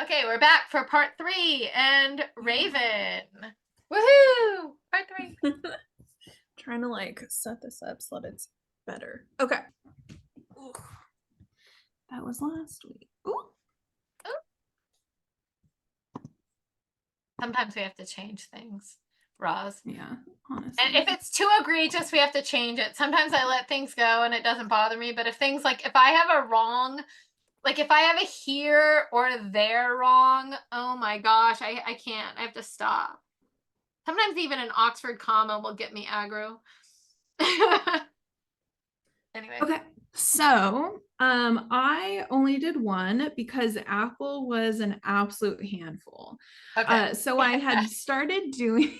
Okay, we're back for part 3 and Raven. Woohoo! Part 3. Trying to like set this up so that it's better. Okay. Ooh. That was last week. Ooh. Sometimes we have to change things, Roz. Yeah, honestly. And if it's too egregious, we have to change it. Sometimes I let things go and it doesn't bother me, but if things like if I have a wrong, like if I have a here or there wrong, oh my gosh, I can't. I have to stop. Sometimes even an Oxford comma will get me aggro. Anyway. Okay. So, I only did one because Apple was an absolute handful. Okay. So I had started doing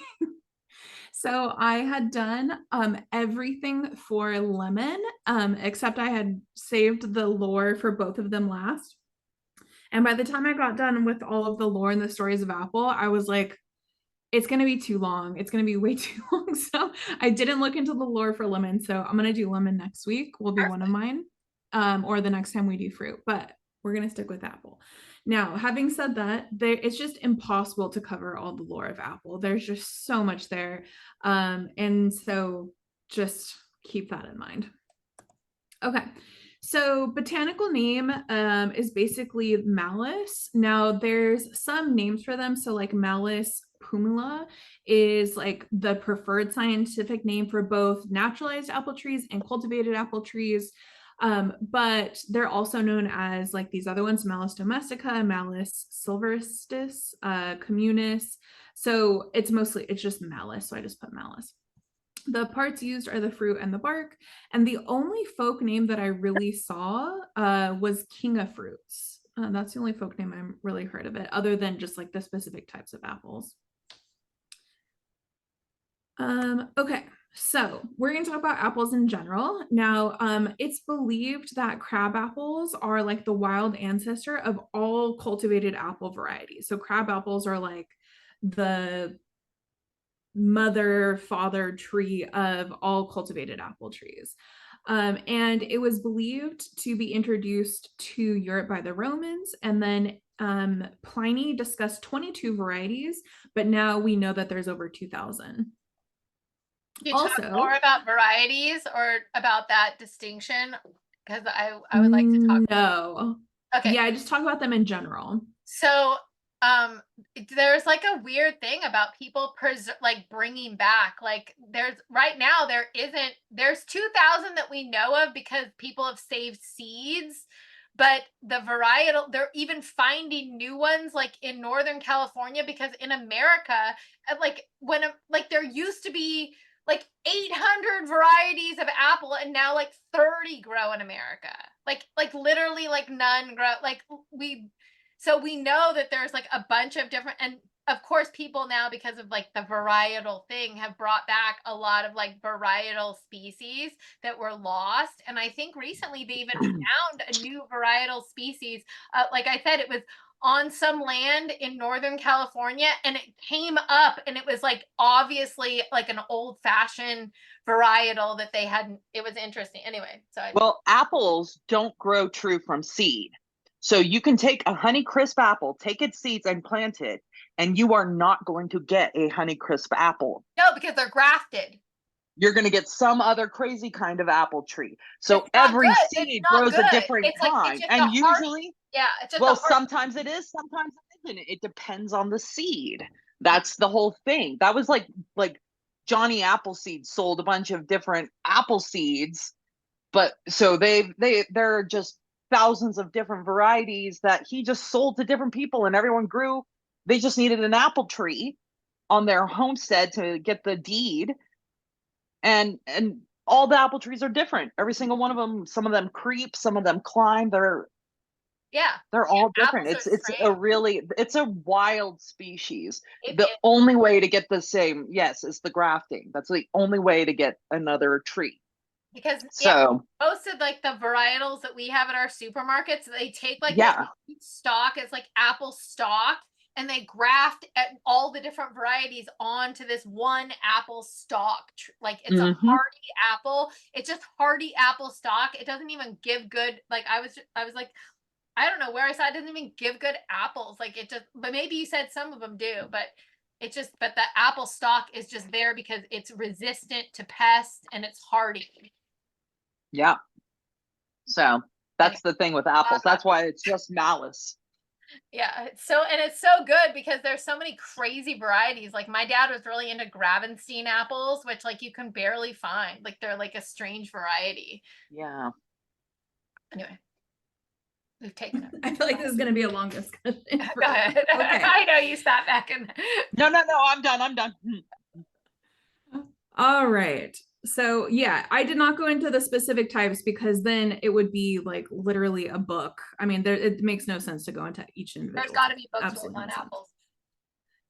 So I had done everything for lemon, except I had saved the lore for both of them last. And by the time I got done with all of the lore and the stories of Apple, I was like, it's going to be too long. It's going to be way too long. So I didn't look into the lore for lemon. So I'm going to do lemon next week, will be Perfect. one of mine, or the next time we do fruit. But we're going to stick with apple. Now, having said that, it's just impossible to cover all the lore of apple. There's just so much there. And so just keep that in mind. Okay. So botanical name is basically Malus. Now there's some names for them. So like Malus pumila is like the preferred scientific name for both naturalized apple trees and cultivated apple trees. But they're also known as like these other ones, Malus domestica, Malus silvestris, communis. So it's just Malus. So I just put Malus. The parts used are the fruit and the bark. And the only folk name that I really saw was King of Fruits. That's the only folk name I've really heard of it, other than just like the specific types of apples. Okay, so we're going to talk about apples in general. Now, it's believed that crab apples are like the wild ancestor of all cultivated apple varieties. So crab apples are like the father tree of all cultivated apple trees. And it was believed to be introduced to Europe by the Romans. And then Pliny discussed 22 varieties, but now we know that there's over 2,000. Can you talk more about varieties or about that distinction? Because I would like to talk. No. Okay. Yeah, I just talk about them in general. So there's like a weird thing about people like bringing back, like there's 2,000 that we know of because people have saved seeds, but the varietal, they're even finding new ones like in Northern California, because in America, like there used to be like 800 varieties of apple and now like 30 grow in America, like literally like none grow, so we know that there's like a bunch of different, and of course people now, because of like the varietal thing, have brought back a lot of like varietal species that were lost. And I think recently they even found a new varietal species. Like I said, it was on some land in Northern California and it came up and it was like obviously like an old-fashioned varietal that they hadn't. It was interesting. Anyway, well, apples don't grow true from seed. So you can take a Honeycrisp apple, take its seeds and plant it, and you are not going to get a Honeycrisp apple. No, because they're grafted. You're going to get some other crazy kind of apple tree. So every seed grows a different kind. And usually, sometimes it is, sometimes it isn't. It depends on the seed. That's the whole thing. That was like Johnny Appleseed sold a bunch of different apple seeds, but so they're just thousands of different varieties that he just sold to different people, and everyone grew. They just needed an apple tree on their homestead to get the deed, and all the apple trees are different. Every single one of them. Some of them creep, some of them climb. They're all different. It's a wild species. The only way to get the same, is the grafting. That's the only way to get another tree. Because most of like the varietals that we have at our supermarkets, they take like stock, it's like apple stock, and they graft at all the different varieties onto this one apple stock. Like it's a hardy apple. It's just hardy apple stock. It doesn't even give good. Like I was like, I don't know where I saw it doesn't even give good apples. Like it just, but maybe you said some of them do, but but the apple stalk is just there because it's resistant to pests and it's hardy. Yeah. So that's the thing with apples. That's why it's just Malus. Yeah, it's so good because there's so many crazy varieties. Like my dad was really into Gravenstein apples, which like you can barely find. Like they're like a strange variety. Yeah. Anyway, we've taken it. I feel like this is going to be a long discussion. Go ahead. Okay. I know you sat back and. No, I'm done. All right. So yeah, I did not go into the specific types because then it would be like literally a book. I mean, it makes no sense to go into each individual. There's got to be books on apples.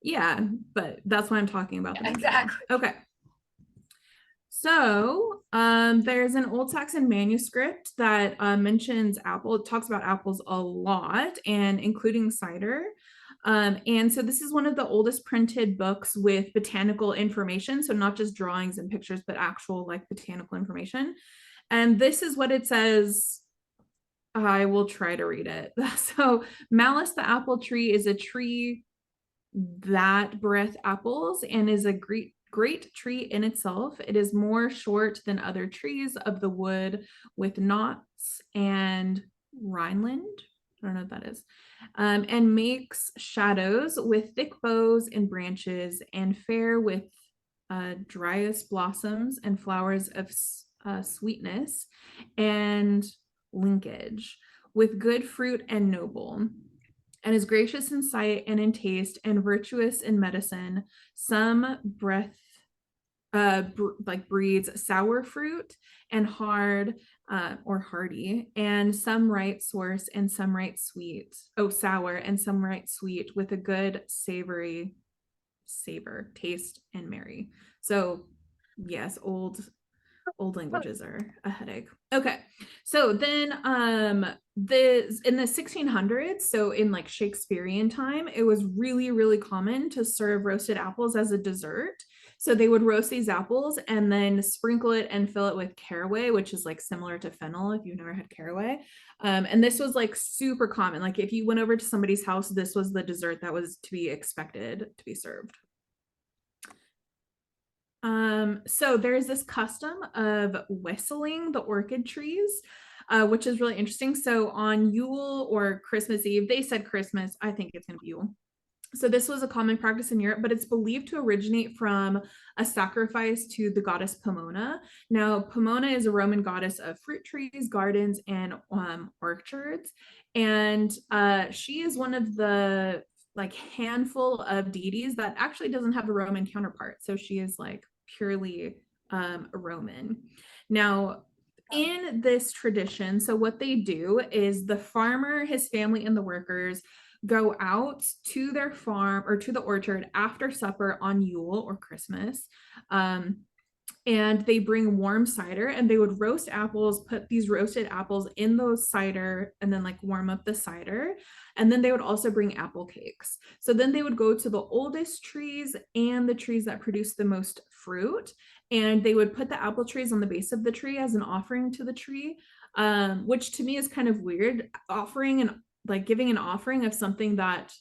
Yeah, but that's why I'm talking about them. Exactly. Okay. So there's an Old Saxon manuscript that mentions apple. It talks about apples a lot, and including cider. And so this is one of the oldest printed books with botanical information. So not just drawings and pictures, but actual like botanical information. And this is what it says. I will try to read it. So Malus the apple tree is a tree that beareth apples and is a great tree in itself. It is more short than other trees of the wood with knots and Rhineland. I don't know what that is. And makes shadows with thick boughs and branches and fair with driest blossoms and flowers of sweetness and linkage with good fruit and noble, and is gracious in sight and in taste and virtuous in medicine. Some breeds sour fruit and hard or hardy, and some right source and some right sweet. Oh, sour and some right sweet with a good savor, taste and merry. So yes, old languages are a headache. Okay, so then in the 1600s, so in like Shakespearean time, it was really common to serve roasted apples as a dessert. So they would roast these apples and then sprinkle it and fill it with caraway, which is like similar to fennel if you've never had caraway. And this was like super common. Like if you went over to somebody's house, this was the dessert that was to be expected to be served. So there's this custom of whistling the orchid trees, which is really interesting. So on Yule or Christmas Eve, they said Christmas, I think it's going to be Yule. So this was a common practice in Europe, but it's believed to originate from a sacrifice to the goddess Pomona. Now, Pomona is a Roman goddess of fruit trees, gardens, and orchards. And she is one of the like handful of deities that actually doesn't have a Roman counterpart. So she is like purely Roman. Now, in this tradition, so what they do is the farmer, his family, and the workers go out to their farm or to the orchard after supper on Yule or Christmas. And they bring warm cider and they would roast apples, put these roasted apples in those cider and then like warm up the cider. And then they would also bring apple cakes. So then they would go to the oldest trees and the trees that produce the most fruit. And they would put the apple trees on the base of the tree as an offering to the tree, which to me is kind of weird. Offering and like giving an offering of something that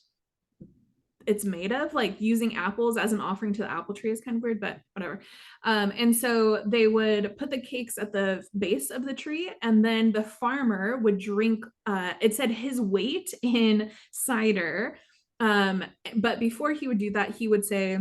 it's made of, like using apples as an offering to the apple tree is kind of weird, but whatever. And so they would put the cakes at the base of the tree, and then the farmer would drink, it said his weight in cider. But before he would do that, he would say,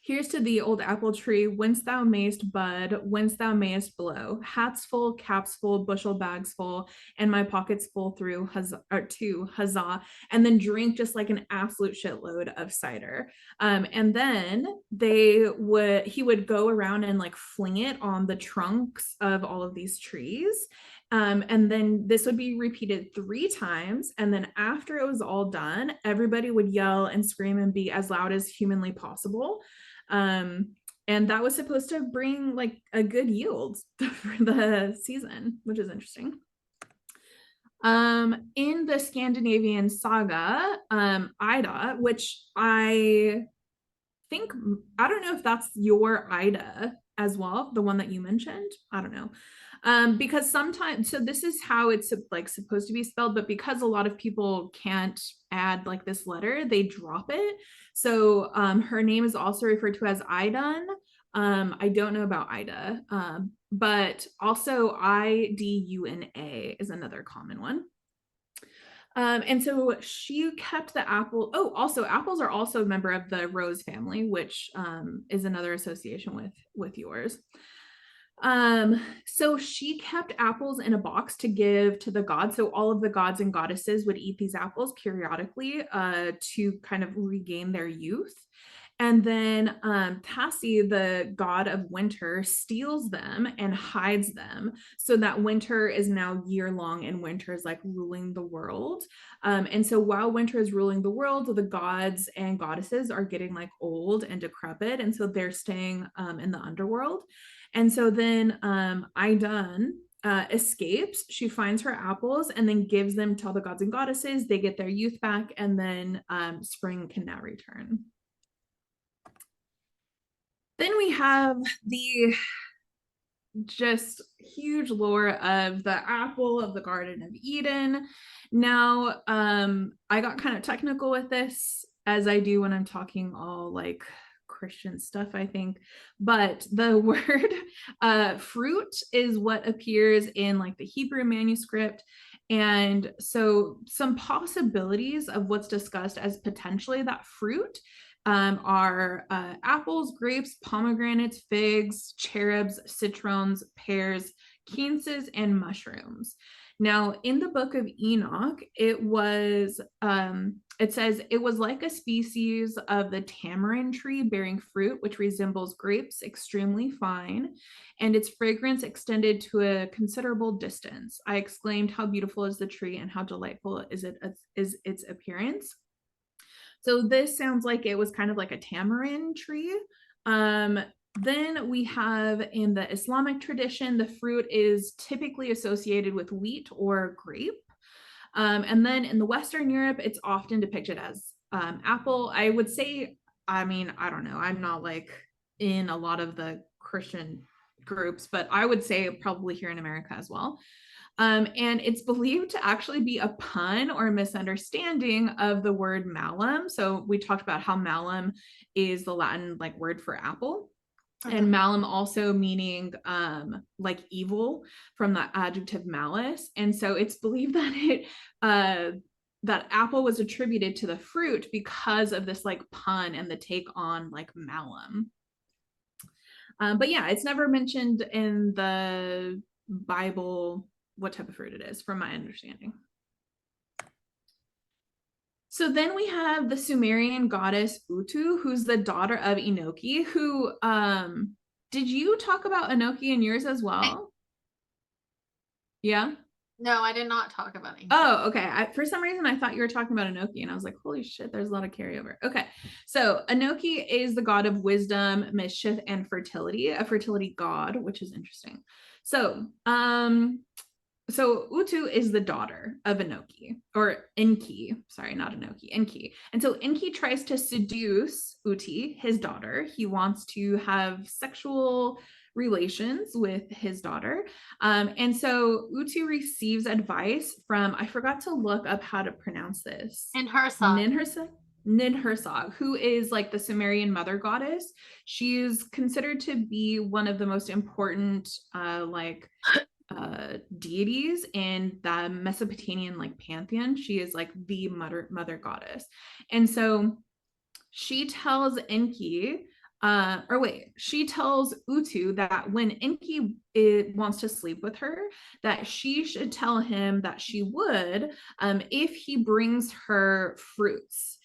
"Here's to thee, old apple tree, whence thou mayest bud, whence thou mayest blow. Hats full, caps full, bushel bags full, and my pockets full through, huzzah," and then drink just like an absolute shitload of cider. And then he would go around and like fling it on the trunks of all of these trees. And then this would be repeated 3 times. And then after it was all done, everybody would yell and scream and be as loud as humanly possible. And that was supposed to bring like a good yield for the season, which is interesting. In the Scandinavian saga, Ida, which I don't know if that's your Ida as well, the one that you mentioned. I don't know. Because sometimes, so this is how it's like supposed to be spelled, but because a lot of people can't add like this letter, they drop it. So her name is also referred to as Idunn. I don't know about Ida, but also Idunna is another common one. And so she kept the apple. Oh, also apples are also a member of the rose family, which is another association with yours. So she kept apples in a box to give to the gods. So all of the gods and goddesses would eat these apples periodically to kind of regain their youth. And then Thjassi, the god of winter, steals them and hides them so that winter is now year long and winter is like ruling the world. And so while winter is ruling the world, the gods and goddesses are getting like old and decrepit. And so they're staying in the underworld. And so then Idunn escapes. She finds her apples and then gives them to all the gods and goddesses. They get their youth back, and then spring can now return. Then we have the just huge lore of the apple of the Garden of Eden. Now, I got kind of technical with this, as I do when I'm talking all like Christian stuff, I think. But the word fruit is what appears in like the Hebrew manuscript. And so some possibilities of what's discussed as potentially that fruit are apples, grapes, pomegranates, figs, cherubs, citrons, pears, quinces, and mushrooms. Now, in the book of Enoch, it says it was like a species of the tamarind tree bearing fruit, which resembles grapes, extremely fine, and its fragrance extended to a considerable distance. I exclaimed, "How beautiful is the tree, and how delightful is its appearance." So this sounds like it was kind of like a tamarind tree. Then we have in the Islamic tradition, the fruit is typically associated with wheat or grape. And then in the Western Europe, it's often depicted as apple. I would say, I mean, I don't know. I'm not like in a lot of the Christian groups, but I would say probably here in America as well. And it's believed to actually be a pun or a misunderstanding of the word malum. So we talked about how malum is the Latin like word for apple. And malum also meaning like evil from the adjective malice. And so it's believed that that apple was attributed to the fruit because of this like pun and the take on like malum. But yeah, it's never mentioned in the Bible what type of fruit it is, from my understanding. So then we have the Sumerian goddess Utu, who's the daughter of Enoki, who, did you talk about Enoki in yours as well? Yeah? No, I did not talk about Enoki. Oh, okay. For some reason, I thought you were talking about Enoki, and I was like, holy shit, there's a lot of carryover. Okay. So Enoki is the god of wisdom, mischief, and fertility, a fertility god, which is interesting. So, Utu is the daughter of Enoki, or Enki, sorry, not Enoki, Enki. And so Enki tries to seduce Uti, his daughter. He wants to have sexual relations with his daughter. And so Utu receives advice from, I forgot to look up how to pronounce this. Ninhursag, who is like the Sumerian mother goddess. She is considered to be one of the most important deities in the Mesopotamian like pantheon. She is like the mother goddess. And so she tells Enki, she tells Utu that when Enki wants to sleep with her, that she should tell him that she would if he brings her fruits.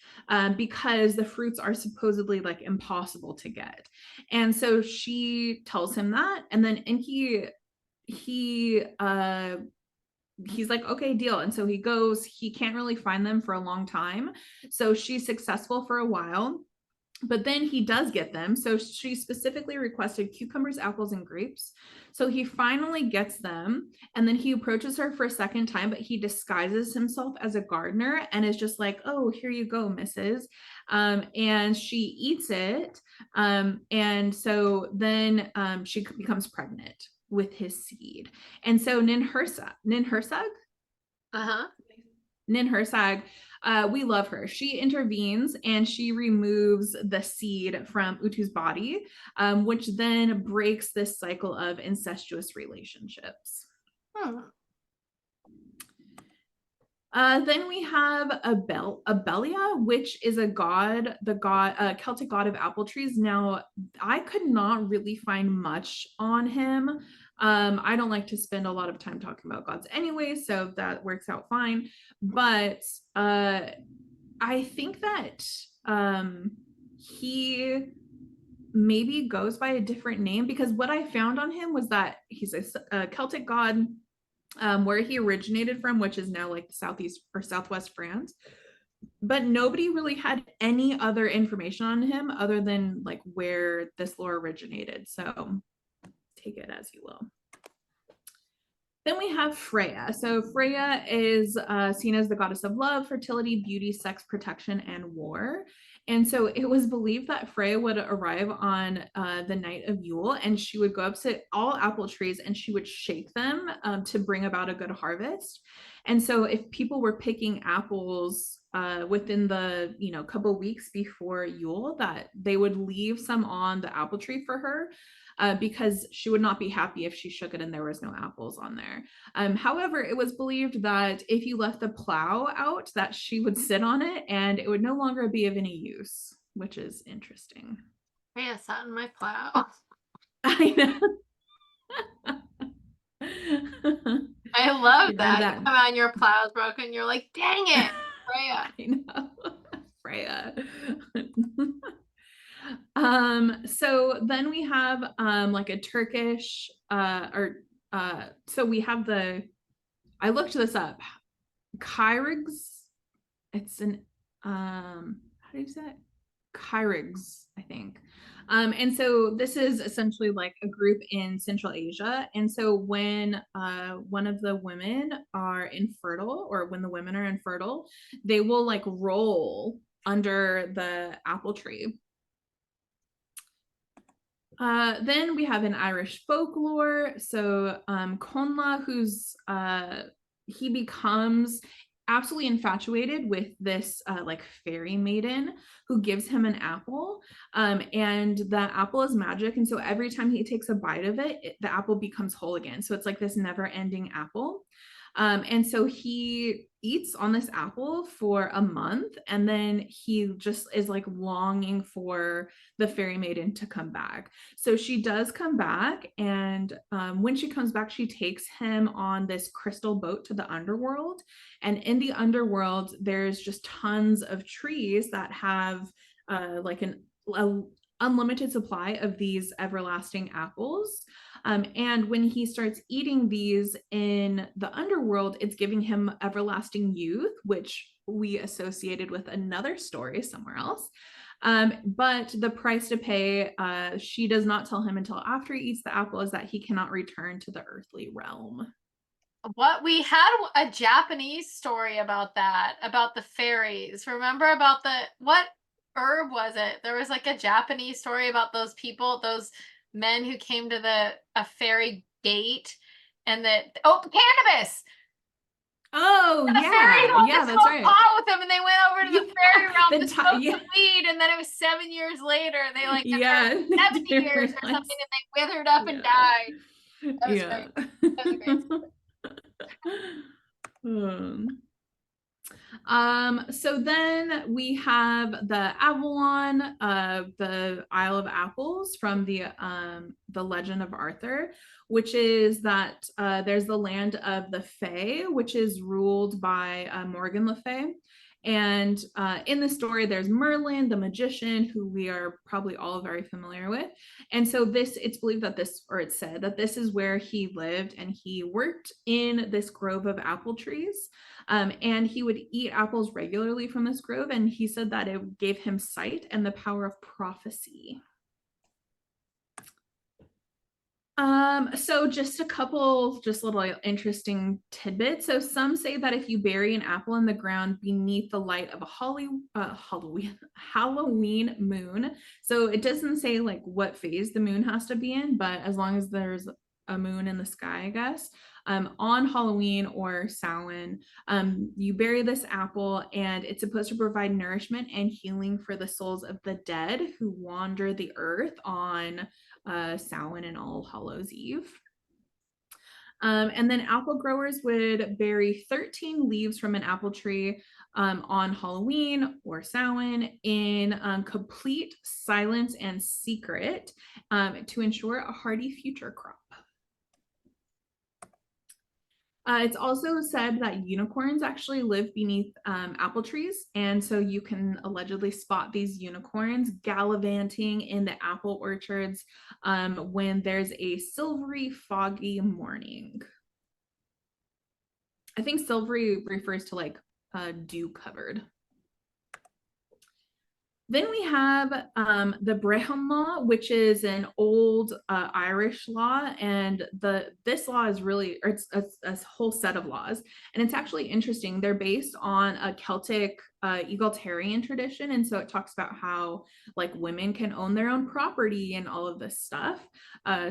Because the fruits are supposedly like impossible to get. And so she tells him that, and then Enki, he's like, okay, deal. And so he goes, he can't really find them for a long time. So she's successful for a while, but then he does get them. So she specifically requested cucumbers, apples, and grapes. So he finally gets them, and then he approaches her for a second time, but he disguises himself as a gardener and is just like, oh, here you go, missus. And she eats it. And so then she becomes pregnant. with his seed. And so Ninhursag, we love her. She intervenes and she removes the seed from Utu's body, which then breaks this cycle of incestuous relationships. Then we have Abelia, which is a god, Celtic god of apple trees. Now, I could not really find much on him. I don't like to spend a lot of time talking about gods anyway, so that works out fine. But I think that he maybe goes by a different name, because what I found on him was that he's a Celtic god, where he originated from, which is now like southeast or southwest France. But nobody really had any other information on him other than like where this lore originated. So take it as you will. Then we have Freya. So Freya is seen as the goddess of love, fertility, beauty, sex, protection, and war. And so it was believed that Freya would arrive on the night of Yule, and she would go up to all apple trees and she would shake them to bring about a good harvest. And so if people were picking apples within the couple weeks before Yule, that they would leave some on the apple tree for her. Because she would not be happy if she shook it and there was no apples on there. However, it was believed that if you left the plow out, that she would sit on it and it would no longer be of any use, which is interesting. Freya sat in my plow. I know. I love that. You come out and your plow's broken. You're like, dang it, Freya. I know. Freya. So then we have like a Turkish so we have I looked this up. Kyrigs. It's an how do you say it? Kyrigs, I think. And so this is essentially like a group in Central Asia. And so when one of the women are infertile, or when the women are infertile, they will like roll under the apple tree. Then we have an Irish folklore. So Conla, he becomes absolutely infatuated with this like fairy maiden who gives him an apple, and the apple is magic, and so every time he takes a bite of it, the apple becomes whole again. So it's like this never-ending apple. And so he eats on this apple for a month, and then he just is like longing for the fairy maiden to come back. So she does come back, and when she comes back, she takes him on this crystal boat to the underworld. And in the underworld, there's just tons of trees that have like an unlimited supply of these everlasting apples. And when he starts eating these in the underworld, it's giving him everlasting youth, which we associated with another story somewhere else. But the price to pay, she does not tell him until after he eats the apple, is that he cannot return to the earthly realm. What we had a Japanese story about that, about the fairies. Remember about what herb was it? There was like a Japanese story about those people, those men who came to a fairy gate, and cannabis. Oh, yeah, that's right. Pot with them, and they went over to the fairy realm to smoke the weed, and then it was 7 years later. They 70 years or something, and they withered up and died. That was great. That was a great story. So then we have the Avalon, the Isle of Apples from the Legend of Arthur, which is that there's the land of the Fae, which is ruled by Morgan Le Fay. And in the story, there's Merlin, the magician, who we are probably all very familiar with. And so it's believed that it's said that this is where he lived, and he worked in this grove of apple trees. And he would eat apples regularly from this grove, and he said that it gave him sight and the power of prophecy. So just a couple little interesting tidbits. So some say that if you bury an apple in the ground beneath the light of a Halloween moon, so it doesn't say like what phase the moon has to be in, but as long as there's a moon in the sky, I guess, on Halloween or Samhain. You bury this apple, and it's supposed to provide nourishment and healing for the souls of the dead who wander the earth on Samhain and All Hallows Eve. And then apple growers would bury 13 leaves from an apple tree on Halloween or Samhain in complete silence and secret to ensure a hardy future crop. It's also said that unicorns actually live beneath apple trees, and so you can allegedly spot these unicorns gallivanting in the apple orchards when there's a silvery, foggy morning. I think silvery refers to like dew covered. Then we have the Brehon Law, which is an old Irish law, and this law is really, or it's a whole set of laws, and it's actually interesting. They're based on a Celtic egalitarian tradition, and so it talks about how like women can own their own property and all of this stuff,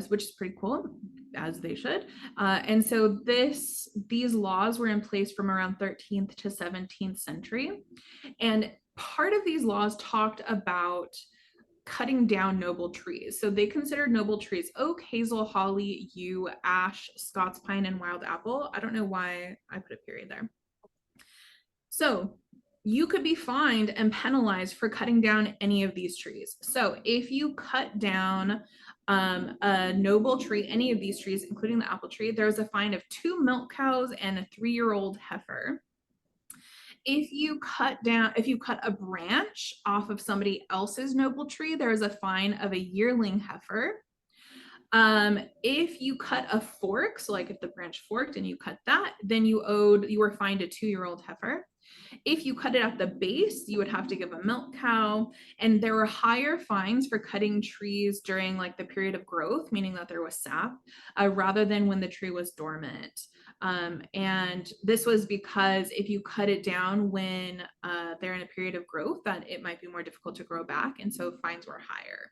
which is pretty cool, as they should. And so these laws were in place from around 13th to 17th century, and part of these laws talked about cutting down noble trees. So they considered noble trees oak, hazel, holly, yew, ash, Scots pine, and wild apple. I don't know why I put a period there. So you could be fined and penalized for cutting down any of these trees. So if you cut down a noble tree, any of these trees, including the apple tree, there's a fine of 2 milk cows and a 3-year-old heifer. If you cut a branch off of somebody else's noble tree, there's a fine of a yearling heifer. If you cut a fork, so like if the branch forked and you cut that, then you were fined a 2-year-old heifer. If you cut it at the base, you would have to give a milk cow. And there were higher fines for cutting trees during like the period of growth, meaning that there was sap, rather than when the tree was dormant. And this was because if you cut it down when they're in a period of growth, that it might be more difficult to grow back. And so fines were higher.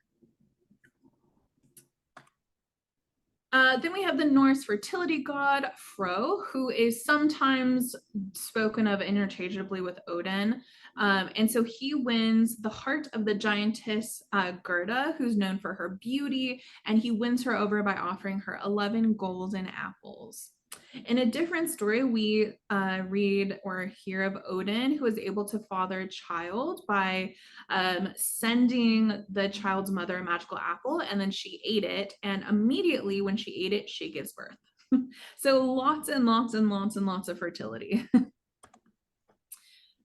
Then we have the Norse fertility god Fro, who is sometimes spoken of interchangeably with Odin. And so he wins the heart of the giantess Gerda, who's known for her beauty, and he wins her over by offering her 11 golden apples. In a different story, we read or hear of Odin, who was able to father a child by sending the child's mother a magical apple, and then she ate it, and immediately when she ate it, she gives birth. So lots and lots and lots and lots of fertility.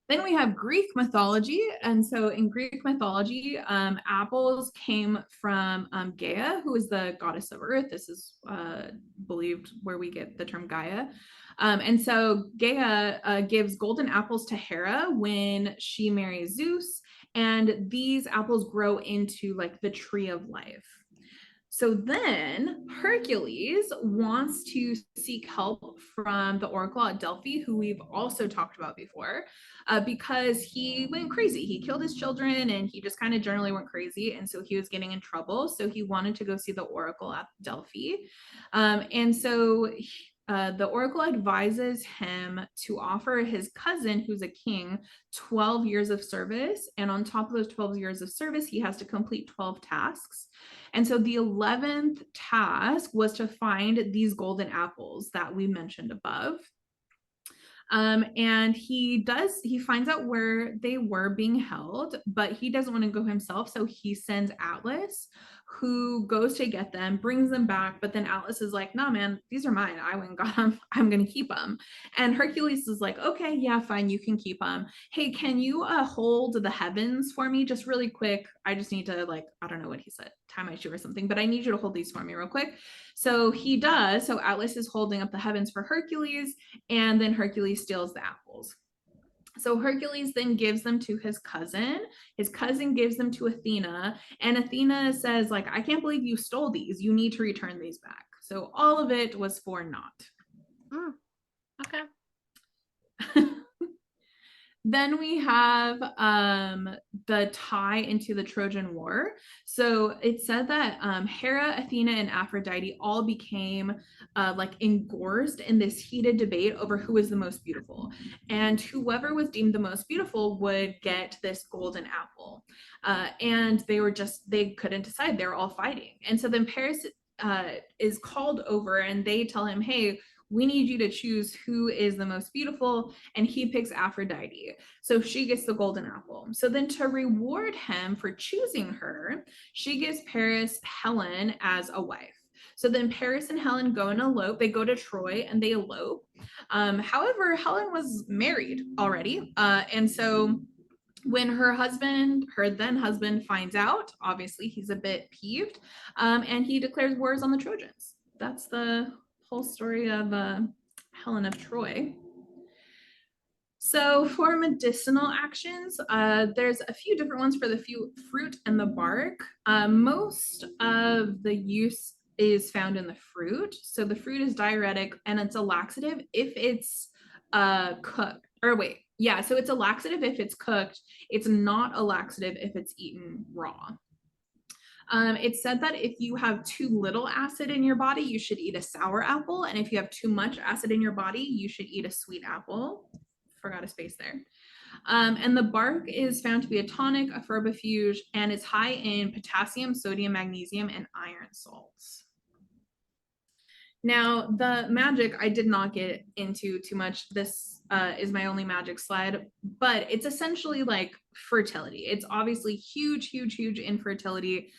Then we have Greek mythology. And so in Greek mythology, apples came from Gaia, who is the goddess of earth. This is believed where we get the term Gaia. And so Gaia gives golden apples to Hera when she marries Zeus. And these apples grow into like the tree of life. So then Hercules wants to seek help from the oracle at Delphi, who we've also talked about before, because he went crazy. He killed his children and he just kind of generally went crazy. And so he was getting in trouble. So he wanted to go see the oracle at Delphi. And so the oracle advises him to offer his cousin, who's a king, 12 years of service. And on top of those 12 years of service, he has to complete 12 tasks. And so the 11th task was to find these golden apples that we mentioned above. And he finds out where they were being held, but he doesn't want to go himself. So he sends Atlas, who goes to get them, brings them back. But then Atlas is like, nah, man, these are mine. I went and got them. I'm going to keep them. And Hercules is like, okay, yeah, fine. You can keep them. Hey, can you hold the heavens for me just really quick? I just need to I don't know what he said, tie my shoe or something, but I need you to hold these for me real quick. So he does. So Atlas is holding up the heavens for Hercules, and then Hercules steals the apples. So Hercules then gives them to his cousin. His cousin gives them to Athena, and Athena says, I can't believe you stole these. You need to return these back. So all of it was for naught. Okay. Then we have the tie into the Trojan War. So it said that Hera, Athena, and Aphrodite all became like engrossed in this heated debate over who was the most beautiful. And whoever was deemed the most beautiful would get this golden apple. And they couldn't decide. They were all fighting. And so then Paris is called over and they tell him, hey, we need you to choose who is the most beautiful, and he picks Aphrodite. So she gets the golden apple. So then to reward him for choosing her, she gives Paris Helen as a wife. So then Paris and Helen go and elope. They go to Troy and they elope. However, Helen was married already. And so when her then husband finds out, obviously he's a bit peeved, and he declares wars on the Trojans. That's the whole story of Helen of Troy. So for medicinal actions, there's a few different ones for the fruit and the bark. Most of the use is found in the fruit. So the fruit is diuretic and it's a laxative if it's cooked. So it's a laxative if it's cooked. It's not a laxative if it's eaten raw. It's said that if you have too little acid in your body, you should eat a sour apple. And if you have too much acid in your body, you should eat a sweet apple. Forgot a space there. And the bark is found to be a tonic, a febrifuge, and it's high in potassium, sodium, magnesium, and iron salts. Now, the magic, I did not get into too much. This is my only magic slide, but it's essentially like fertility. It's obviously huge, huge, huge in fertility.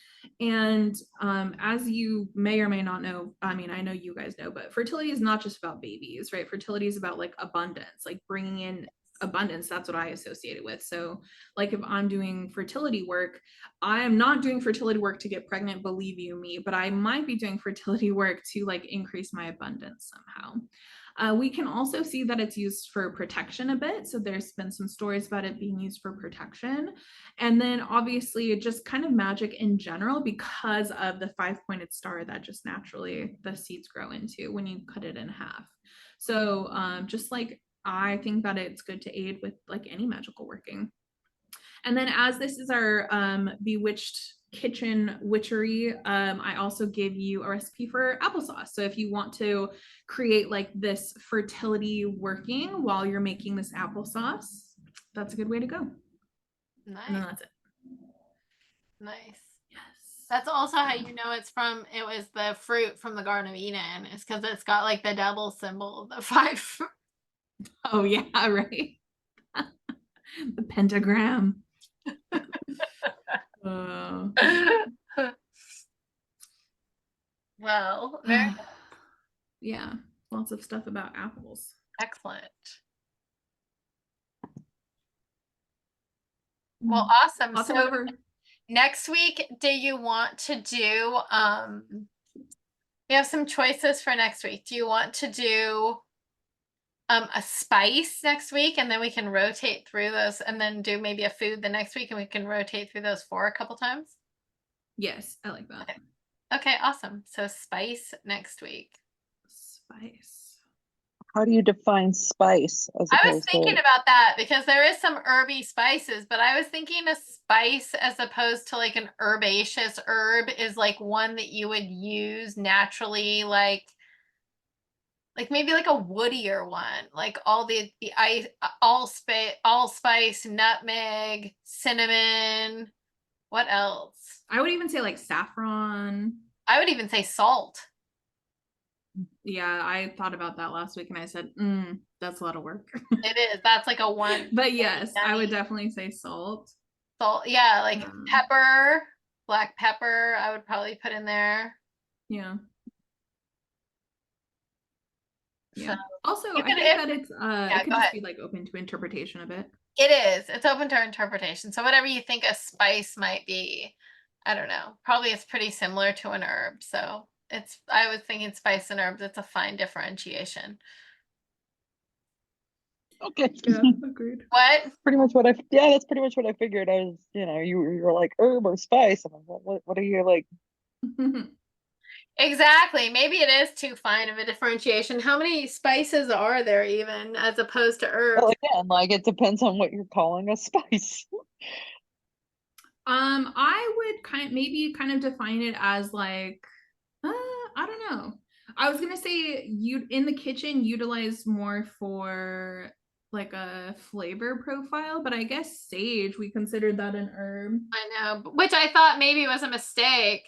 And as you may or may not know, I mean, I know you guys know, but fertility is not just about babies, right? Fertility is about like abundance, like bringing in abundance. That's what I associate it with. So like if I'm doing fertility work, I am not doing fertility work to get pregnant, believe you me, but I might be doing fertility work to like increase my abundance somehow. We can also see that it's used for protection a bit. So there's been some stories about it being used for protection. And then obviously just kind of magic in general because of the 5-pointed star that just naturally the seeds grow into when you cut it in half. So just like I think that it's good to aid with like any magical working. And then as this is our bewitched kitchen witchery, I also give you a recipe for applesauce. So if you want to create like this fertility working while you're making this applesauce, that's a good way to go. Nice. And then that's it. Nice. Yes. That's also how you know it was the fruit from the Garden of Eden. It's because it's got like the double symbol, the 5. Oh yeah, right. The pentagram. Well, very yeah, lots of stuff about apples. Excellent. Well, awesome. So next week, do you want to do we have some choices for next week. Do you want to do a spice next week, and then we can rotate through those, and then do maybe a food the next week, and we can rotate through those 4 a couple times? Yes, I like that. Okay, awesome. So spice next week. Spice. How do you define spice? I was thinking about that because there is some herby spices, but I was thinking a spice as opposed to like an herbaceous herb is like one that you would use naturally, like maybe like a woodier one, like allspice, nutmeg, cinnamon. What else? I would even say like saffron. I would even say salt. Yeah, I thought about that last week and I said, that's a lot of work. It is. That's like a one. But yes, I would definitely say salt. Salt, yeah, like pepper, black pepper, I would probably put in there. Yeah. Yeah. So, also, I think that it's it could just be like open to interpretation a bit. It is. It's open to interpretation. So whatever you think a spice might be, I don't know. Probably it's pretty similar to an herb. So I was thinking spice and herbs. It's a fine differentiation. Okay. Yeah, agreed. What? That's pretty much what I figured. I was, you were like herb or spice. I'm like, what are you like? Exactly. Maybe it is too fine of a differentiation. How many spices are there even as opposed to herbs? Well, again, like it depends on what you're calling a spice. I would maybe define it as like, I don't know. I was gonna say you in the kitchen utilize more for like a flavor profile, but I guess sage, we considered that an herb. I know, which I thought maybe was a mistake.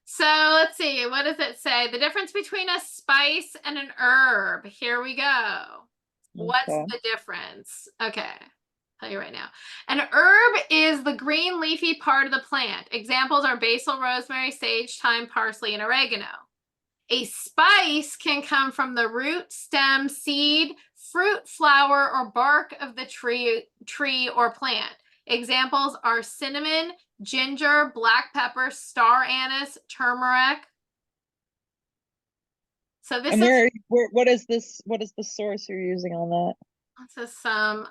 So let's see, what does it say? The difference between a spice and an herb. Here we go. What's the difference? Okay, tell you right now. An herb is the green leafy part of the plant. Examples are basil, rosemary, sage, thyme, parsley, and oregano. A spice can come from the root, stem, seed, fruit, flower, or bark of the tree or plant. Examples are cinnamon, ginger, black pepper, star anise, turmeric. So this is what is this? What is the source you're using on that? This is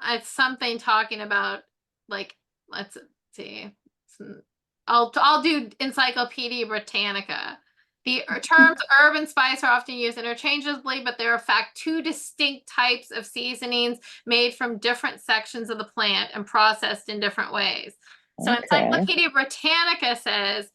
it's something talking about like, let's see. I'll do Encyclopedia Britannica. The terms herb and spice are often used interchangeably, but there are in fact two distinct types of seasonings made from different sections of the plant and processed in different ways. So Encyclopedia Britannica says,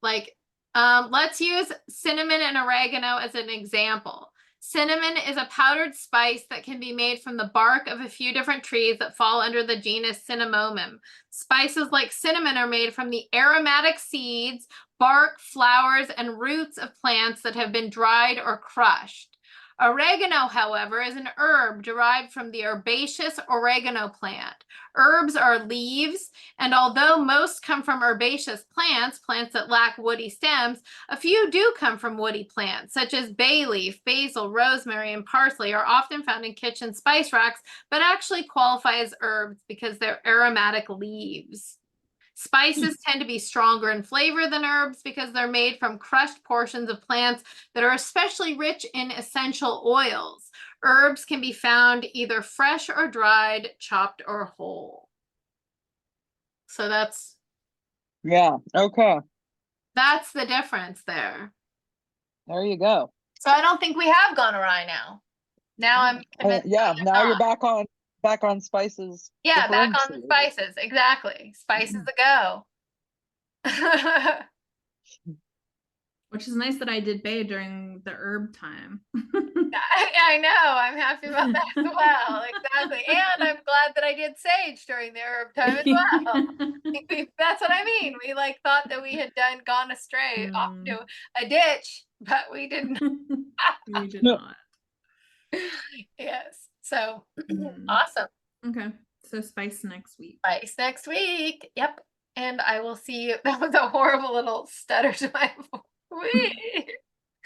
like, let's use cinnamon and oregano as an example. Cinnamon is a powdered spice that can be made from the bark of a few different trees that fall under the genus Cinnamomum. Spices like cinnamon are made from the aromatic seeds, bark, flowers, and roots of plants that have been dried or crushed. Oregano, however, is an herb derived from the herbaceous oregano plant. Herbs are leaves, and although most come from herbaceous plants, plants that lack woody stems, a few do come from woody plants, such as bay leaf, basil, rosemary, and parsley are often found in kitchen spice racks, but actually qualify as herbs because they're aromatic leaves. Spices tend to be stronger in flavor than herbs because they're made from crushed portions of plants that are especially rich in essential oils. Herbs can be found either fresh or dried, chopped or whole. So that's... Yeah, okay. That's the difference there. There you go. So I don't think we have gone awry now. Now I'm convinced. Yeah, now you're back on spices. Yeah, back on spices. Exactly. Spices a go. Which is nice that I did bay during the herb time. I know. I'm happy about that as well. Exactly. And I'm glad that I did sage during the herb time as well. That's what I mean. We like thought that we had gone astray off to a ditch, but we didn't. We did not. Yes. So awesome. Okay. So spice next week. Spice next week. Yep. And I will see you. That was a horrible little stutter to my voice.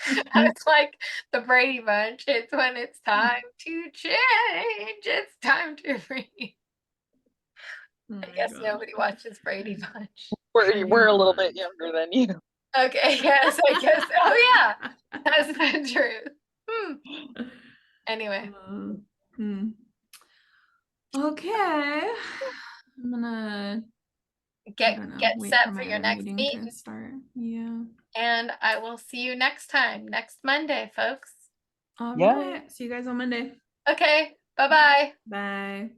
It's like the Brady Bunch. It's when it's time to change. It's time to read. I guess nobody watches Brady Bunch. We're a little bit younger than you. Okay, yes, I guess. Oh yeah, that's the truth. Anyway. Okay. I'm gonna get set for your next meeting. Start. Yeah. And I will see you next time, next Monday, folks. All right. See you guys on Monday. Okay. Bye-bye. Bye.